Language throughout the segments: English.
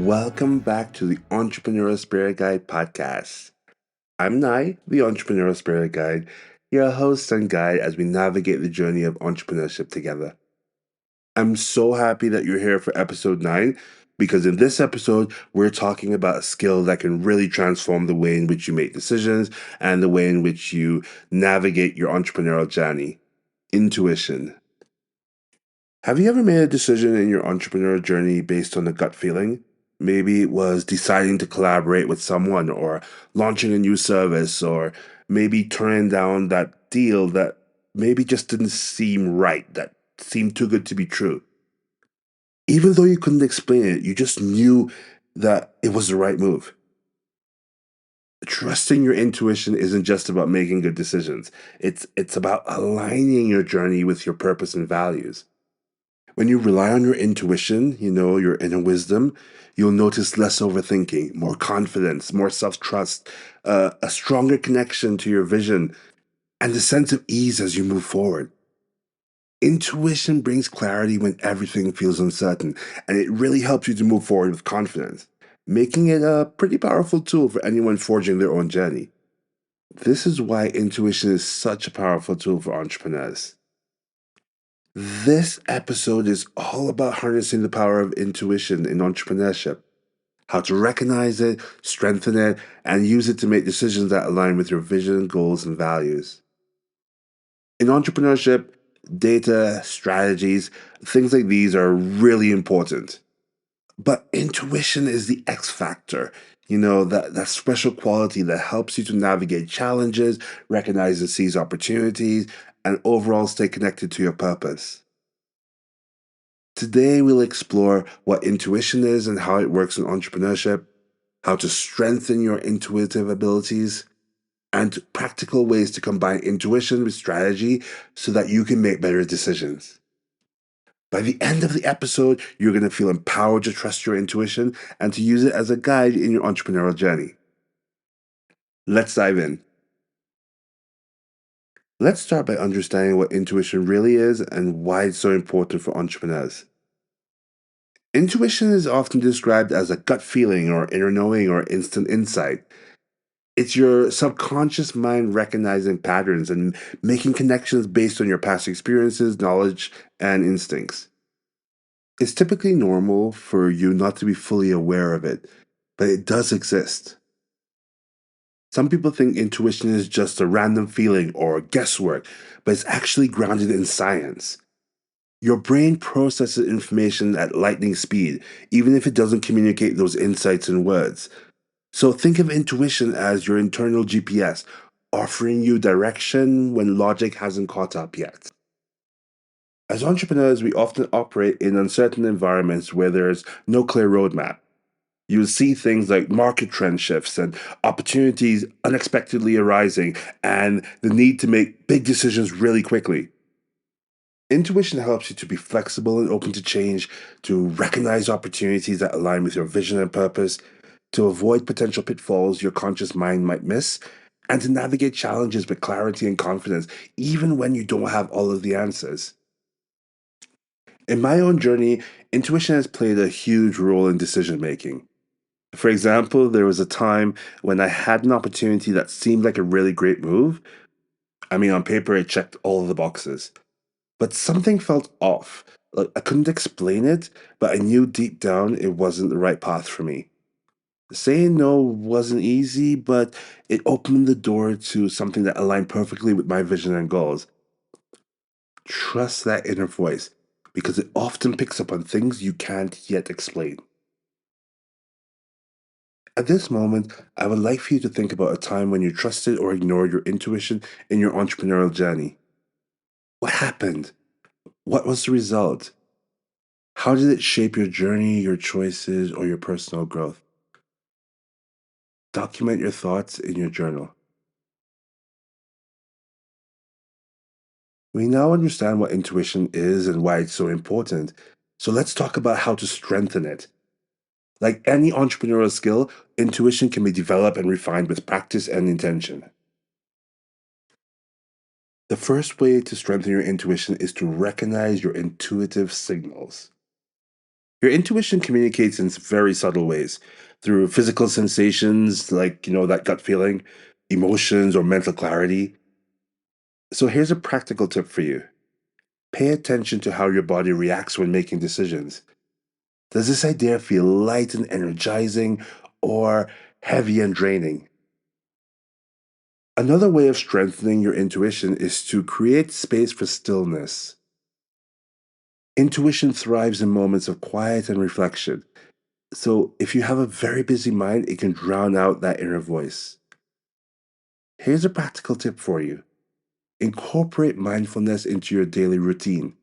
Welcome back to the Entrepreneurial Spirit Guide Podcast. I'm Nai, the Entrepreneurial Spirit Guide, your host and guide as we navigate the journey of entrepreneurship together. I'm so happy that you're here for episode 9 because in this episode, we're talking about a skill that can really transform the way in which you make decisions and the way in which you navigate your entrepreneurial journey: intuition. Have you ever made a decision in your entrepreneurial journey based on a gut feeling? Maybe it was deciding to collaborate with someone or launching a new service or maybe turning down that deal that maybe just didn't seem right, that seemed too good to be true. Even though you couldn't explain it, you just knew that it was the right move. Trusting your intuition isn't just about making good decisions. It's about aligning your journey with your purpose and values. When you rely on your intuition, your inner wisdom, you'll notice less overthinking, more confidence, more self trust, a stronger connection to your vision, and a sense of ease as you move forward. Intuition brings clarity when everything feels uncertain, and it really helps you to move forward with confidence, making it a pretty powerful tool for anyone forging their own journey. This is why intuition is such a powerful tool for entrepreneurs. This episode is all about harnessing the power of intuition in entrepreneurship, how to recognize it, strengthen it, and use it to make decisions that align with your vision, goals, and values. In entrepreneurship, data, strategies, things like these are really important. But intuition is the X factor, that special quality that helps you to navigate challenges, recognize and seize opportunities, and overall stay connected to your purpose. Today, we'll explore what intuition is and how it works in entrepreneurship, how to strengthen your intuitive abilities, and practical ways to combine intuition with strategy so that you can make better decisions. By the end of the episode, you're going to feel empowered to trust your intuition and to use it as a guide in your entrepreneurial journey. Let's dive in. Let's start by understanding what intuition really is and why it's so important for entrepreneurs. Intuition is often described as a gut feeling or inner knowing or instant insight. It's your subconscious mind recognizing patterns and making connections based on your past experiences, knowledge, and instincts. It's typically normal for you not to be fully aware of it, but it does exist. Some people think intuition is just a random feeling or guesswork, but it's actually grounded in science. Your brain processes information at lightning speed, even if it doesn't communicate those insights in words. So think of intuition as your internal GPS, offering you direction when logic hasn't caught up yet. As entrepreneurs, we often operate in uncertain environments where there's no clear roadmap. You'll see things like market trend shifts and opportunities unexpectedly arising, and the need to make big decisions really quickly. Intuition helps you to be flexible and open to change, to recognize opportunities that align with your vision and purpose, to avoid potential pitfalls your conscious mind might miss, and to navigate challenges with clarity and confidence, even when you don't have all of the answers. In my own journey, intuition has played a huge role in decision making. For example, there was a time when I had an opportunity that seemed like a really great move. I mean, on paper, it checked all of the boxes. But something felt off. Like, I couldn't explain it, but I knew deep down it wasn't the right path for me. Saying no wasn't easy, but it opened the door to something that aligned perfectly with my vision and goals. Trust that inner voice because it often picks up on things you can't yet explain. At this moment, I would like for you to think about a time when you trusted or ignored your intuition in your entrepreneurial journey. What happened? What was the result? How did it shape your journey, your choices, or your personal growth? Document your thoughts in your journal. We now understand what intuition is and why it's so important. So let's talk about how to strengthen it. Like any entrepreneurial skill, intuition can be developed and refined with practice and intention. The first way to strengthen your intuition is to recognize your intuitive signals. Your intuition communicates in very subtle ways through physical sensations like, that gut feeling, emotions, or mental clarity. So here's a practical tip for you. Pay attention to how your body reacts when making decisions. Does this idea feel light and energizing or heavy and draining? Another way of strengthening your intuition is to create space for stillness. Intuition thrives in moments of quiet and reflection. So, if you have a very busy mind, it can drown out that inner voice. Here's a practical tip for you. Incorporate mindfulness into your daily routine.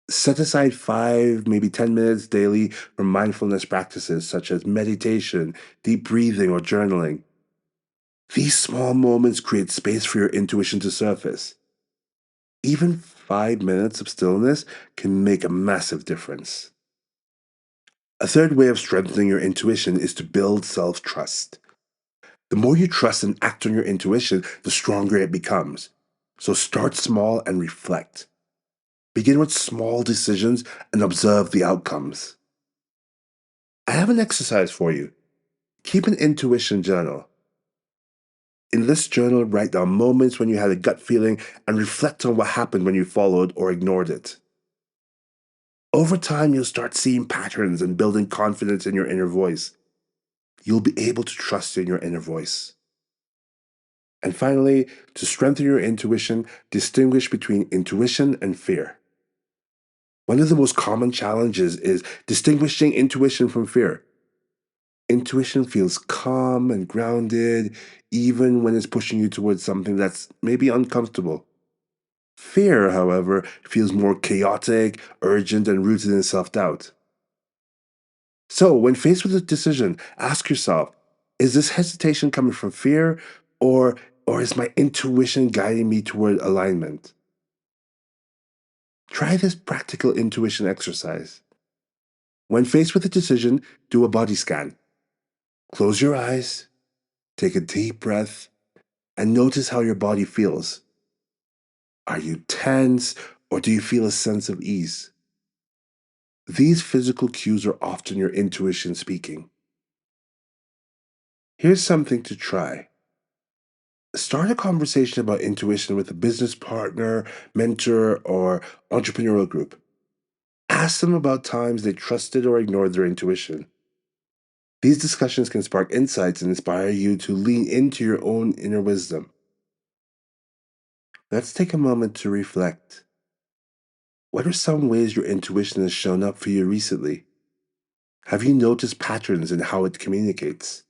Set aside 5, maybe 10 minutes daily for mindfulness practices such as meditation, deep breathing, or journaling. These small moments create space for your intuition to surface. Even 5 minutes of stillness can make a massive difference. A third way of strengthening your intuition is to build self trust. The more you trust and act on your intuition, the stronger it becomes. So start small and reflect. Begin with small decisions and observe the outcomes. I have an exercise for you. Keep an intuition journal. In this journal, write down moments when you had a gut feeling and reflect on what happened when you followed or ignored it. Over time, you'll start seeing patterns and building confidence in your inner voice. You'll be able to trust in your inner voice. And finally, to strengthen your intuition, distinguish between intuition and fear. One of the most common challenges is distinguishing intuition from fear. Intuition feels calm and grounded, even when it's pushing you towards something that's maybe uncomfortable. Fear, however, feels more chaotic, urgent, and rooted in self doubt. So, when faced with a decision, ask yourself, is this hesitation coming from fear or, or is my intuition guiding me toward alignment? Try this practical intuition exercise. When faced with a decision, do a body scan. Close your eyes, take a deep breath, and notice how your body feels. Are you tense or do you feel a sense of ease? These physical cues are often your intuition speaking. Here's something to try. Start a conversation about intuition with a business partner, mentor, or entrepreneurial group. Ask them about times they trusted or ignored their intuition. These discussions can spark insights and inspire you to lean into your own inner wisdom. Let's take a moment to reflect. What are some ways your intuition has shown up for you recently? Have you noticed patterns in how it communicates?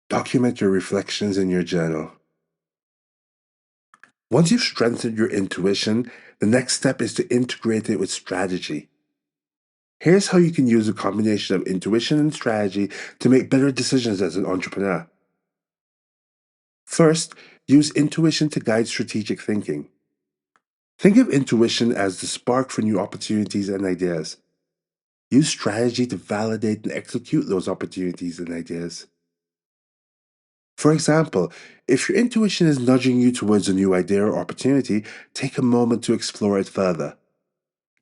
Document your reflections in your journal. Once you've strengthened your intuition, the next step is to integrate it with strategy. Here's how you can use a combination of intuition and strategy to make better decisions as an entrepreneur. First, use intuition to guide strategic thinking. Think of intuition as the spark for new opportunities and ideas. Use strategy to validate and execute those opportunities and ideas. For example, if your intuition is nudging you towards a new idea or opportunity, take a moment to explore it further.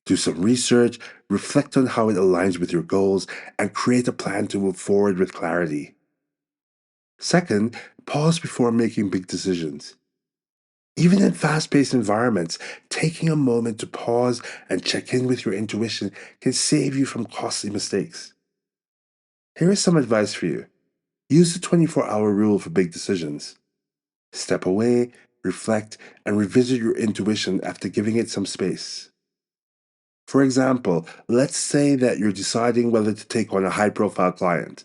Do some research, reflect on how it aligns with your goals, and create a plan to move forward with clarity. Second, pause before making big decisions. Even in fast paced environments, taking a moment to pause and check in with your intuition can save you from costly mistakes. Here is some advice for you. Use the 24-hour rule for big decisions. Step away, reflect, and revisit your intuition after giving it some space. For example, let's say that you're deciding whether to take on a high profile client.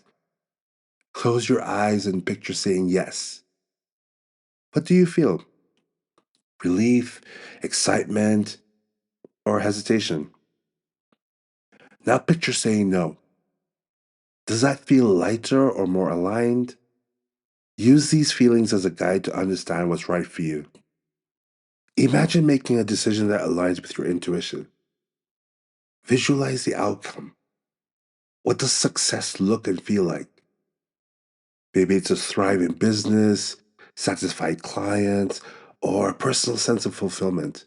Close your eyes and picture saying yes. What do you feel? Relief, excitement, or hesitation? Now picture saying no. Does that feel lighter or more aligned? Use these feelings as a guide to understand what's right for you. Imagine making a decision that aligns with your intuition. Visualize the outcome. What does success look and feel like? Maybe it's a thriving business, satisfied clients, or a personal sense of fulfillment.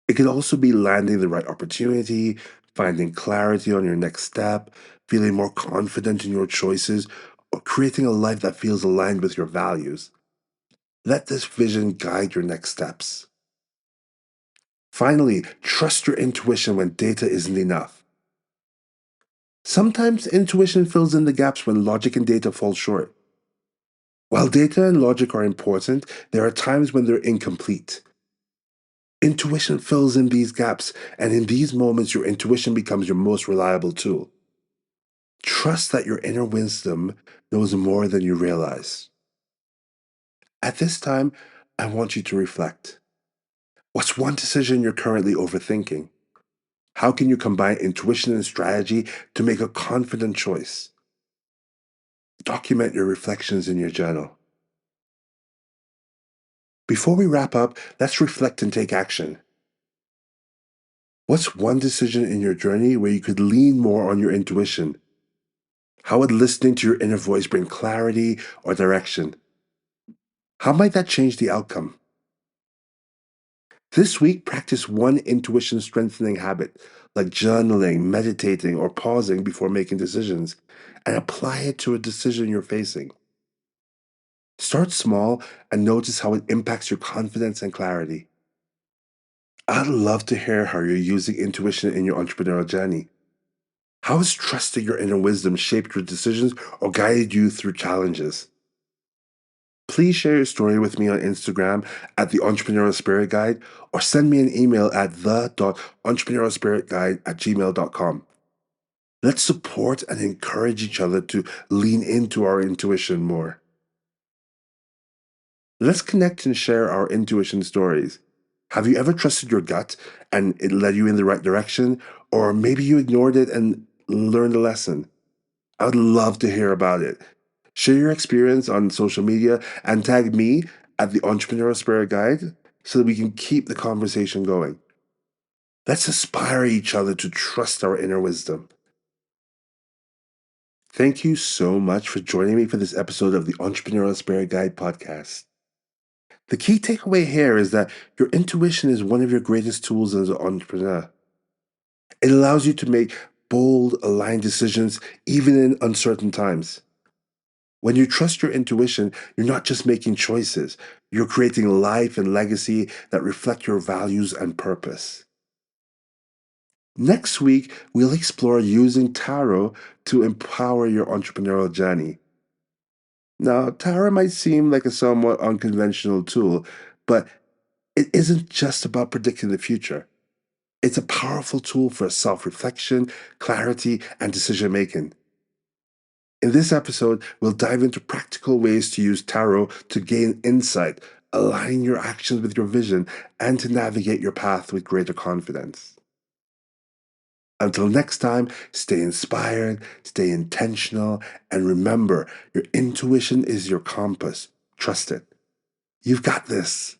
It could also be landing the right opportunity, finding clarity on your next step, feeling more confident in your choices, or creating a life that feels aligned with your values. Let this vision guide your next steps. Finally, trust your intuition when data isn't enough. Sometimes intuition fills in the gaps when logic and data fall short. While data and logic are important, there are times when they're incomplete. Intuition fills in these gaps, and in these moments, your intuition becomes your most reliable tool. Trust that your inner wisdom knows more than you realize. At this time, I want you to reflect. What's one decision you're currently overthinking? How can you combine intuition and strategy to make a confident choice? Document your reflections in your journal. Before we wrap up, let's reflect and take action. What's one decision in your journey where you could lean more on your intuition? How would listening to your inner voice bring clarity or direction? How might that change the outcome? This week, practice one intuition strengthening habit, like journaling, meditating, or pausing before making decisions, and apply it to a decision you're facing. Start small and notice how it impacts your confidence and clarity. I'd love to hear how you're using intuition in your entrepreneurial journey. How has trusting your inner wisdom shaped your decisions or guided you through challenges? Please share your story with me on Instagram at the Entrepreneurial Spirit Guide or send me an email at the.entrepreneurialspiritguide@gmail.com. Let's support and encourage each other to lean into our intuition more. Let's connect and share our intuition stories. Have you ever trusted your gut and it led you in the right direction? Or maybe you ignored it and learned a lesson? I would love to hear about it. Share your experience on social media and tag me at the Entrepreneurial Spirit Guide so that we can keep the conversation going. Let's inspire each other to trust our inner wisdom. Thank you so much for joining me for this episode of the Entrepreneurial Spirit Guide Podcast. The key takeaway here is that your intuition is one of your greatest tools as an entrepreneur. It allows you to make bold, aligned decisions even in uncertain times. When you trust your intuition, you're not just making choices, you're creating life and legacy that reflect your values and purpose. Next week, we'll explore using tarot to empower your entrepreneurial journey. Now, tarot might seem like a somewhat unconventional tool, but it isn't just about predicting the future. It's a powerful tool for self reflection, clarity, and decision making. In this episode, we'll dive into practical ways to use tarot to gain insight, align your actions with your vision, and to navigate your path with greater confidence. Until next time, stay inspired, stay intentional, and remember your intuition is your compass. Trust it. You've got this.